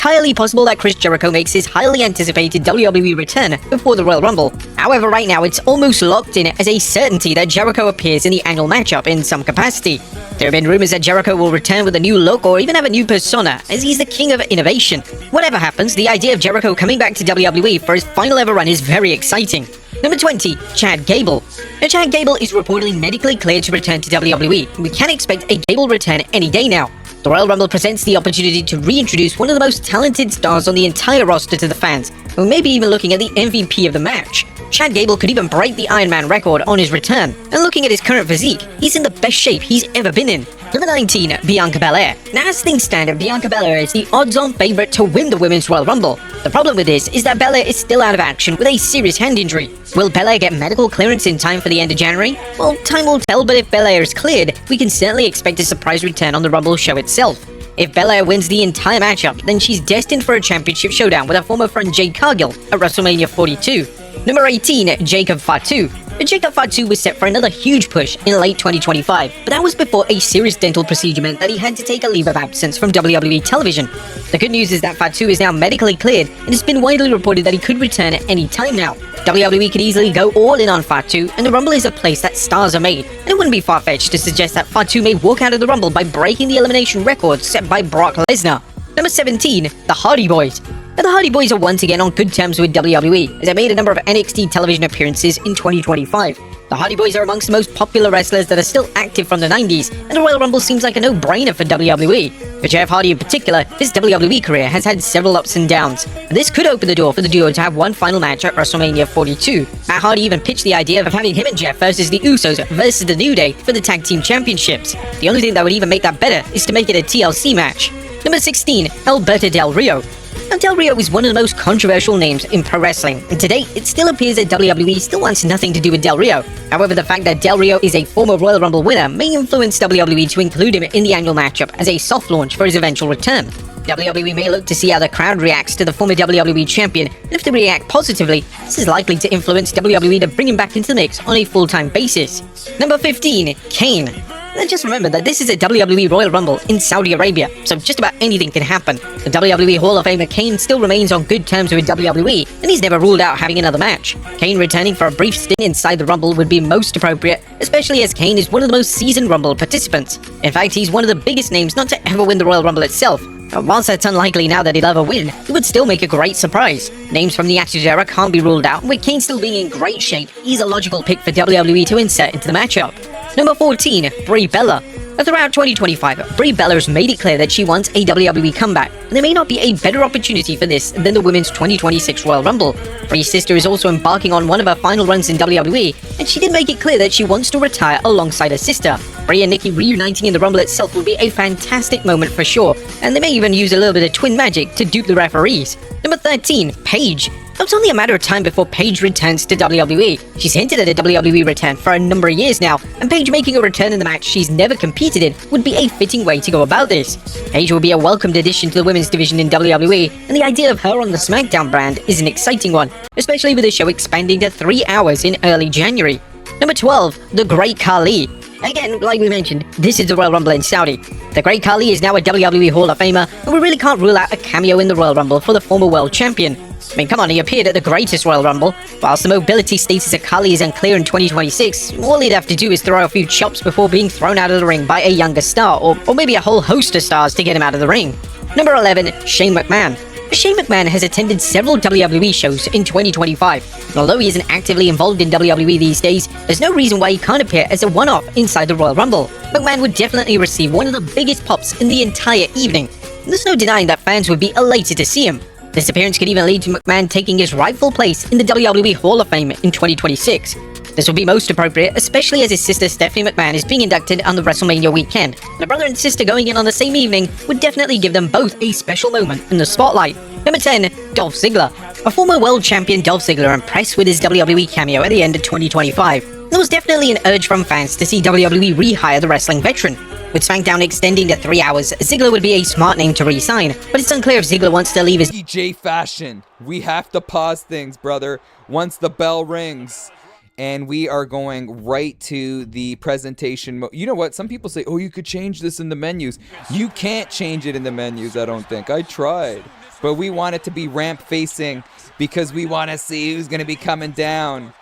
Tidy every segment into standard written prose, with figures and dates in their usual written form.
entirely possible that Chris Jericho makes his highly anticipated WWE return before the Royal Rumble. However, right now it's almost locked in as a certainty that Jericho appears in the annual matchup in some capacity. There have been rumors that Jericho will return with a new look or even have a new persona, as he's the king of innovation. Whatever happens, the idea of Jericho coming back to WWE for his final ever run is very exciting. Number 20, Chad Gable. Now, Chad Gable is reportedly medically cleared to return to WWE. We can expect a Gable return any day now. The Royal Rumble presents the opportunity to reintroduce one of the most talented stars on the entire roster to the fans, who may be even looking at the MVP of the match. Chad Gable could even break the Iron Man record on his return, and looking at his current physique, he's in the best shape he's ever been in. Number 19, Bianca Belair. Now, as things stand, Bianca Belair is the odds-on favorite to win the Women's Royal Rumble. The problem with this is that Belair is still out of action with a serious hand injury. Will Belair get medical clearance in time for the end of January? Well, time will tell, but if Belair is cleared, we can certainly expect a surprise return on the Rumble show itself. If Belair wins the entire matchup, then she's destined for a championship showdown with her former friend Jade Cargill at WrestleMania 42. Number 18, Jacob Fatu. Jacob Fatu was set for another huge push in late 2025, but that was before a serious dental procedure meant that he had to take a leave of absence from WWE television. The good news is that Fatu is now medically cleared, and it's been widely reported that he could return at any time now. WWE could easily go all in on Fatu, and the Rumble is a place that stars are made, and it wouldn't be far-fetched to suggest that Fatu may walk out of the Rumble by breaking the elimination record set by Brock Lesnar. Number 17, the Hardy Boys. Now, the Hardy Boys are once again on good terms with WWE, as they made a number of NXT television appearances in 2025. The Hardy Boys are amongst the most popular wrestlers that are still active from the 90s, and the Royal Rumble seems like a no-brainer for WWE. For Jeff Hardy in particular, his WWE career has had several ups and downs, and this could open the door for the duo to have one final match at WrestleMania 42. Matt Hardy even pitched the idea of having him and Jeff versus the Usos versus the New Day for the Tag Team Championships. The only thing that would even make that better is to make it a TLC match. Number 16, Alberto Del Rio. Now, Del Rio is one of the most controversial names in pro wrestling, and today it still appears that WWE still wants nothing to do with Del Rio. However, the fact that Del Rio is a former Royal Rumble winner may influence WWE to include him in the annual matchup as a soft launch for his eventual return. WWE may look to see how the crowd reacts to the former WWE champion, and if they react positively, this is likely to influence WWE to bring him back into the mix on a full-time basis. Number 15, Kane. Now, just remember that this is a WWE Royal Rumble in Saudi Arabia, so just about anything can happen. The WWE Hall of Famer Kane still remains on good terms with WWE, and he's never ruled out having another match. Kane returning for a brief stint inside the Rumble would be most appropriate, especially as Kane is one of the most seasoned Rumble participants. In fact, he's one of the biggest names not to ever win the Royal Rumble itself. Whilst that's unlikely now that he'll ever win, it would still make a great surprise. Names from the Attitude Era can't be ruled out, and with Kane still being in great shape, he's a logical pick for WWE to insert into the matchup. Number 14, Brie Bella. Throughout 2025, Brie Bella has made it clear that she wants a WWE comeback, and there may not be a better opportunity for this than the Women's 2026 Royal Rumble. Brie's sister is also embarking on one of her final runs in WWE, and she did make it clear that she wants to retire alongside her sister. Brie and Nikki reuniting in the Rumble itself would be a fantastic moment for sure, and they may even use a little bit of twin magic to dupe the referees. Number 13, Paige. It's only a matter of time before Paige returns to WWE. She's hinted at a WWE return for a number of years now, and Paige making a return in the match she's never competed in would be a fitting way to go about this. Paige will be a welcomed addition to the women's division in WWE, and the idea of her on the SmackDown brand is an exciting one, especially with the show expanding to 3 hours in early January. Number 12, The Great Khali. Again, like we mentioned, this is the Royal Rumble in Saudi. The Great Khali is now a WWE Hall of Famer, and we really can't rule out a cameo in the Royal Rumble for the former world champion. I mean, come on, he appeared at the greatest Royal Rumble. Whilst the mobility status of Khali is unclear in 2026, all he'd have to do is throw a few chops before being thrown out of the ring by a younger star, or maybe a whole host of stars to get him out of the ring. Number 11, Shane McMahon. Shane McMahon has attended several WWE shows in 2025, and although he isn't actively involved in WWE these days, there's no reason why he can't appear as a one-off inside the Royal Rumble. McMahon would definitely receive one of the biggest pops in the entire evening, and there's no denying that fans would be elated to see him. This appearance could even lead to McMahon taking his rightful place in the WWE Hall of Fame in 2026. This will be most appropriate, especially as his sister Stephanie McMahon is being inducted on the WrestleMania weekend. The brother and sister going in on the same evening would definitely give them both a special moment in the spotlight. Number 10, Dolph Ziggler. A former world champion Dolph Ziggler impressed with his WWE cameo at the end of 2025. There was definitely an urge from fans to see WWE rehire the wrestling veteran. With SmackDown extending to 3 hours, Ziggler would be a smart name to re-sign, but it's unclear if Ziggler wants to leave his DJ fashion. We have to pause things, brother, once the bell rings. And we are going right to the presentation. You know what? Some people say, oh, you could change this in the menus. You can't change it in the menus, I don't think. I tried. but we want it to be ramp facing because we want to see who's going to be coming down.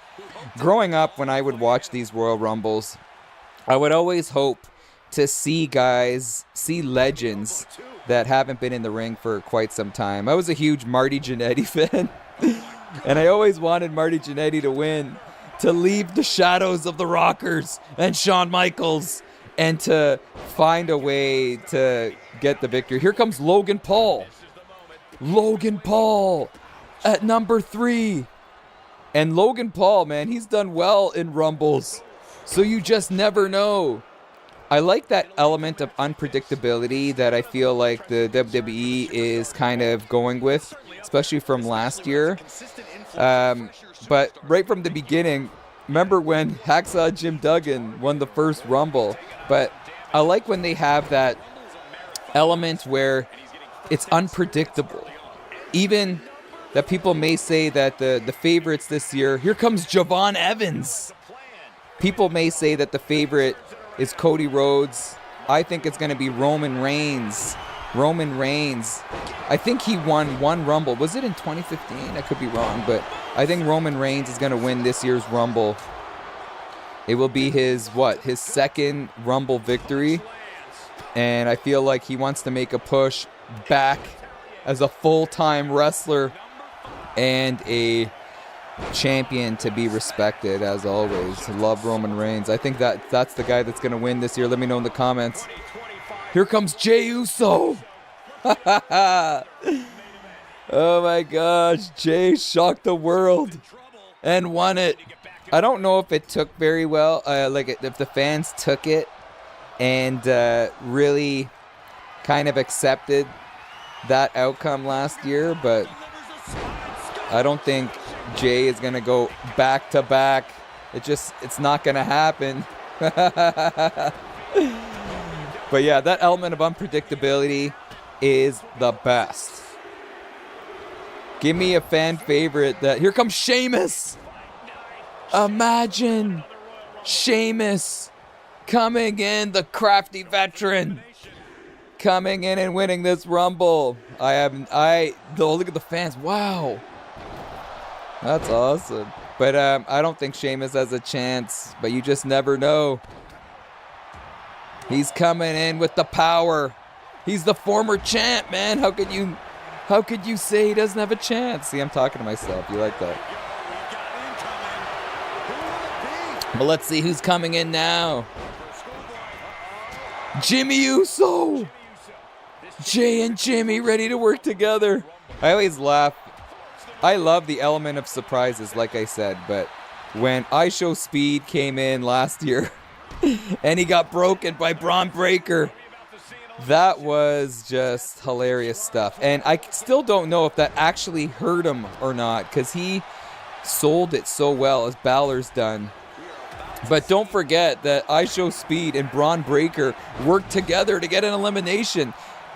Growing up, when I would watch these Royal Rumbles, I would always hope to see legends that haven't been in the ring for quite some time. I was a huge Marty Jannetty fan, and I always wanted Marty Jannetty to win, to leave the shadows of the Rockers and Shawn Michaels, and to find a way to get the victory. Here comes Logan Paul. Logan Paul at number 3. And Logan Paul, man, he's done well in Rumbles. So you just never know. I like that element of unpredictability that I feel like the WWE is kind of going with, especially from last year. But right from the beginning, remember when Hacksaw Jim Duggan won the first Rumble? But I like when they have that element where it's unpredictable. Even that people may say that the favorites this year, here comes Javon Evans. People may say that the favorite is Cody Rhodes. I think it's going to be Roman Reigns. Roman Reigns. I think he won one Rumble. Was it in 2015? I could be wrong, but I think Roman Reigns is going to win this year's Rumble. It will be his second Rumble victory. And I feel like he wants to make a push back as a full-time wrestler and a champion to be respected, as always. Love Roman Reigns. I think that's the guy that's going to win this year. Let me know in the comments. Here comes Jey Uso. Oh my gosh. Jey shocked the world and won it. I don't know if it took very well, if the fans took it and really kind of accepted that outcome last year, but I don't think Jey is going to go back to back. It's not going to happen. But yeah, that element of unpredictability is the best. Give me a fan favorite. Here comes Sheamus. Imagine Sheamus coming in, the crafty veteran, coming in and winning this Rumble. Look at the fans. Wow. That's awesome. But I don't think Sheamus has a chance, but you just never know. He's coming in with the power. He's the former champ, man. How could you say he doesn't have a chance? See, I'm talking to myself. You like that? But let's see who's coming in now. Jimmy Uso. Jey and Jimmy ready to work together. I always laugh. I love the element of surprises, like I said, but when IShow Speed came in last year and he got broken by Braun Breaker, that was just hilarious stuff. And I still don't know if that actually hurt him or not, because he sold it so well, as Balor's done. But don't forget that IShow Speed and Braun Breaker worked together to get an elimination.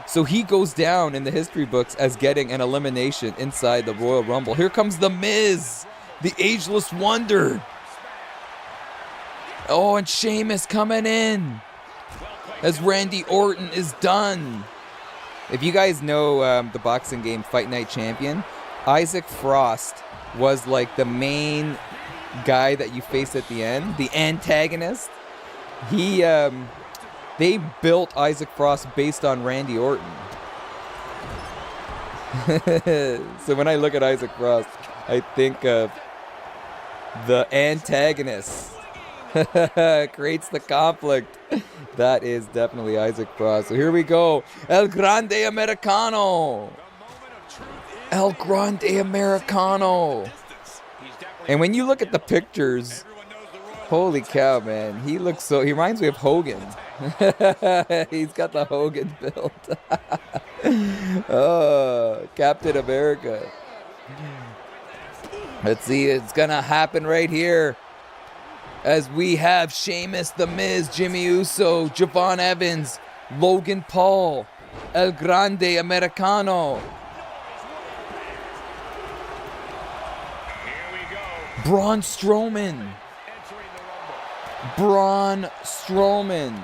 So he goes down in the history books as getting an elimination inside the Royal Rumble. Here comes The Miz, the ageless wonder. Oh, and Sheamus coming in as Randy Orton is done. If you guys know the boxing game Fight Night Champion, Isaac Frost was like the main guy that you face at the end, the antagonist. They built Isaac Frost based on Randy Orton. So when I look at Isaac Frost, I think of the antagonist. Creates the conflict. That is definitely Isaac Frost. So here we go. El Grande Americano. El Grande Americano. And when you look at the pictures, holy cow, man. He reminds me of Hogan. He's got the Hogan build. Oh, Captain America. Let's see, it's gonna happen right here. As we have Sheamus, The Miz, Jimmy Uso, Javon Evans, Logan Paul, El Grande Americano. Braun Strowman. Braun Strowman.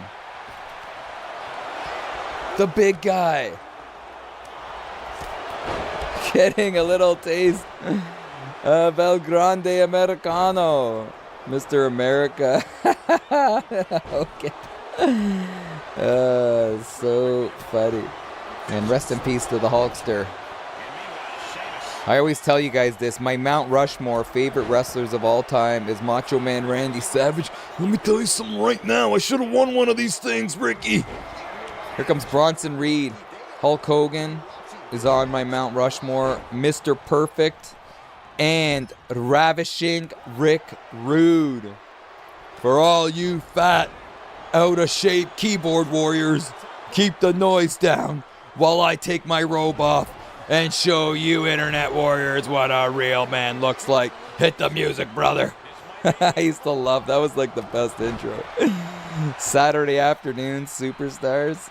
The big guy. getting a little taste of El Grande Americano. Mr. America. Okay. So funny. And rest in peace to the Hulkster. I always tell you guys this. My Mount Rushmore favorite wrestlers of all time is Macho Man Randy Savage. Let me tell you something right now. I should have won one of these things, Ricky. Here comes Bronson Reed. Hulk Hogan is on my Mount Rushmore. Mr. Perfect. And Ravishing Rick Rude. For all you fat, out-of-shape keyboard warriors, keep the noise down while I take my robe off and show you internet warriors what a real man looks like. Hit the music, brother. I used to love that. Was like the best intro. Saturday afternoon superstars.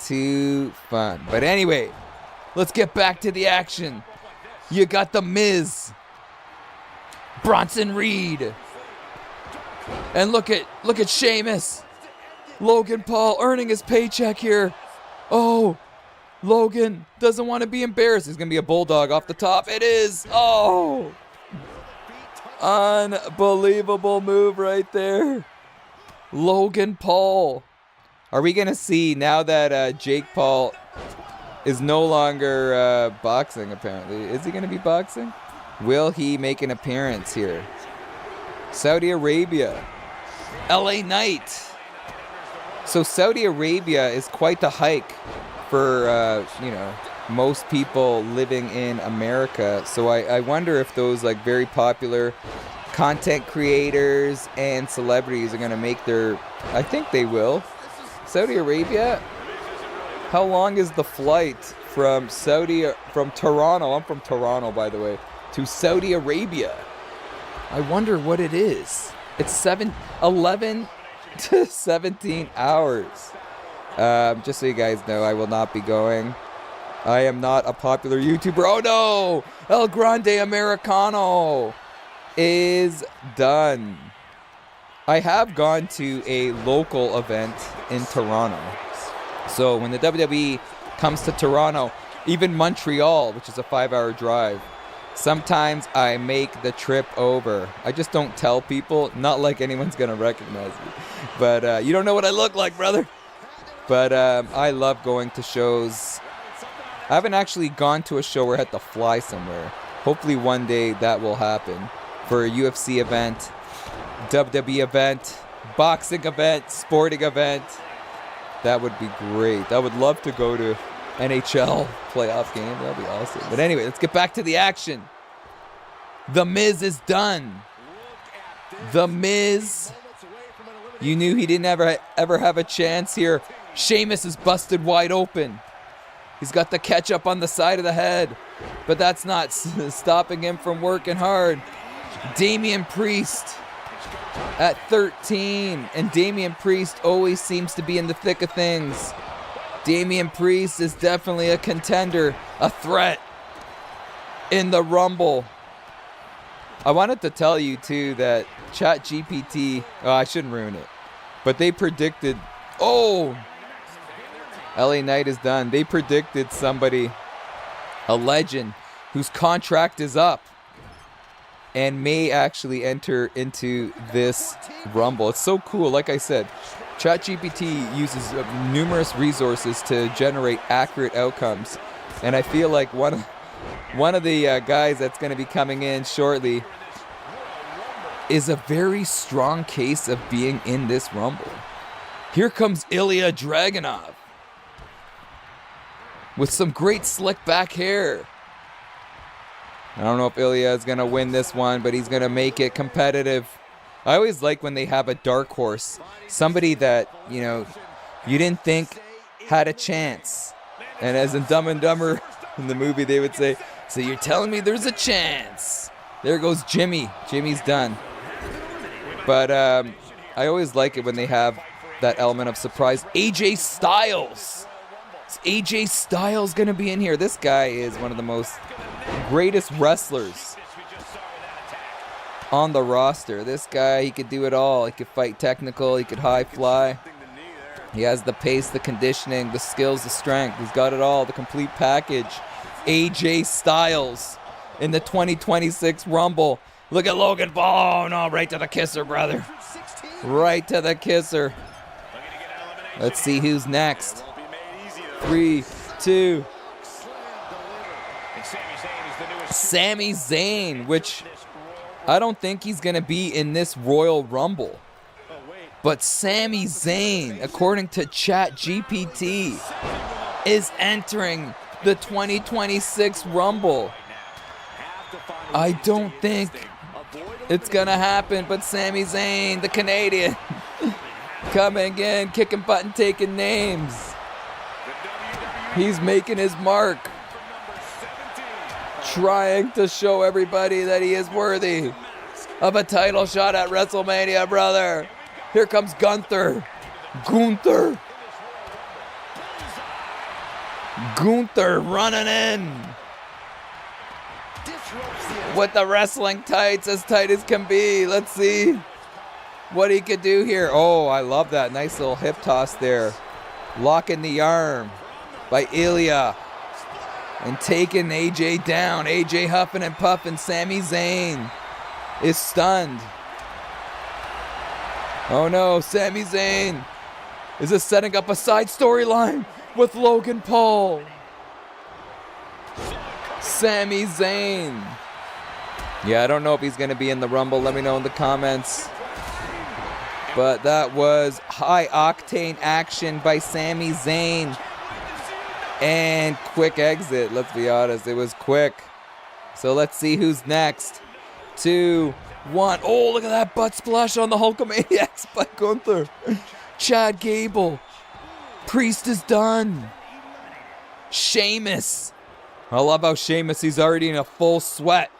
Too fun. But anyway, let's get back to the action. You got The Miz, Bronson Reed, and look at Sheamus. Logan Paul earning his paycheck here. Oh, Logan doesn't want to be embarrassed. He's going to be a bulldog off the top. It is. Oh, unbelievable move right there. Logan Paul. Are we going to see now that Jake Paul is no longer boxing, apparently? Is he going to be boxing? Will he make an appearance here? Saudi Arabia. LA Knight. So Saudi Arabia is quite the hike for, most people living in America. So I wonder if those like very popular content creators and celebrities are going to make their... I think they will. Saudi Arabia? How long is the flight from Toronto? I'm from Toronto, by the way. To Saudi Arabia. I wonder what it is. It's 11 to 17 hours. Just so you guys know, I will not be going. I am not a popular YouTuber. Oh no! El Grande Americano is done. I have gone to a local event in Toronto. So when the WWE comes to Toronto, even Montreal, which is a 5-hour drive, sometimes I make the trip over. I just don't tell people, not like anyone's going to recognize me. But you don't know what I look like, brother. But I love going to shows. I haven't actually gone to a show where I had to fly somewhere. Hopefully one day that will happen. For a UFC event, WWE event, boxing event, sporting event. That would be great. I would love to go to NHL playoff game. That'd be awesome. But anyway, let's get back to the action. The Miz is done. The Miz. You knew he didn't ever have a chance here. Sheamus is busted wide open. He's got the ketchup on the side of the head. But that's not stopping him from working hard. Damian Priest at 13. And Damian Priest always seems to be in the thick of things. Damian Priest is definitely a contender, a threat in the Rumble. I wanted to tell you, too, that ChatGPT... Oh, I shouldn't ruin it. But they predicted... Oh! LA Knight is done. They predicted somebody, a legend, whose contract is up and may actually enter into this Rumble. It's so cool. Like I said, ChatGPT uses numerous resources to generate accurate outcomes. And I feel like one of the guys that's going to be coming in shortly is a very strong case of being in this Rumble. Here comes Ilya Dragunov with some great slick back hair. I don't know if Ilya is going to win this one, but he's going to make it competitive. I always like when they have a dark horse, somebody that, you didn't think had a chance. And as in Dumb and Dumber in the movie, they would say, so you're telling me there's a chance. There goes Jimmy. Jimmy's done. But I always like it when they have that element of surprise. AJ Styles. Is AJ Styles going to be in here? This guy is one of the greatest wrestlers on the roster. This guy, he could do it all. He could fight technical. He could high fly. He has the pace, the conditioning, the skills, the strength. He's got it all, the complete package. AJ Styles in the 2026 Rumble. Look at Logan Paul. Oh, no, right to the kisser, brother. Right to the kisser. Let's see who's next. 3, 2. Sami Zayn, which I don't think he's going to be in this Royal Rumble. But Sami Zayn, according to ChatGPT, is entering the 2026 Rumble. I don't think it's going to happen, but Sami Zayn, the Canadian, coming in, kicking butt and taking names. He's making his mark. Trying to show everybody that he is worthy of a title shot at WrestleMania, brother. Here comes Gunther. Gunther running in with the wrestling tights, as tight as can be. Let's see what he could do here. Oh, I love that. Nice little hip toss there. Locking the arm by Ilya. And taking AJ down. AJ huffing and puffing. Sami Zayn is stunned. Oh no, Sami Zayn is this setting up a side storyline with Logan Paul. Sami Zayn. Yeah, I don't know if he's going to be in the Rumble. Let me know in the comments. But that was high octane action by Sami Zayn. And quick exit, let's be honest. It was quick. So let's see who's next. 2, 1. Oh, look at that butt splash on the Hulkamaniacs by Gunther. Chad Gable. Priest is done. Sheamus. I love how Sheamus, he's already in a full sweat.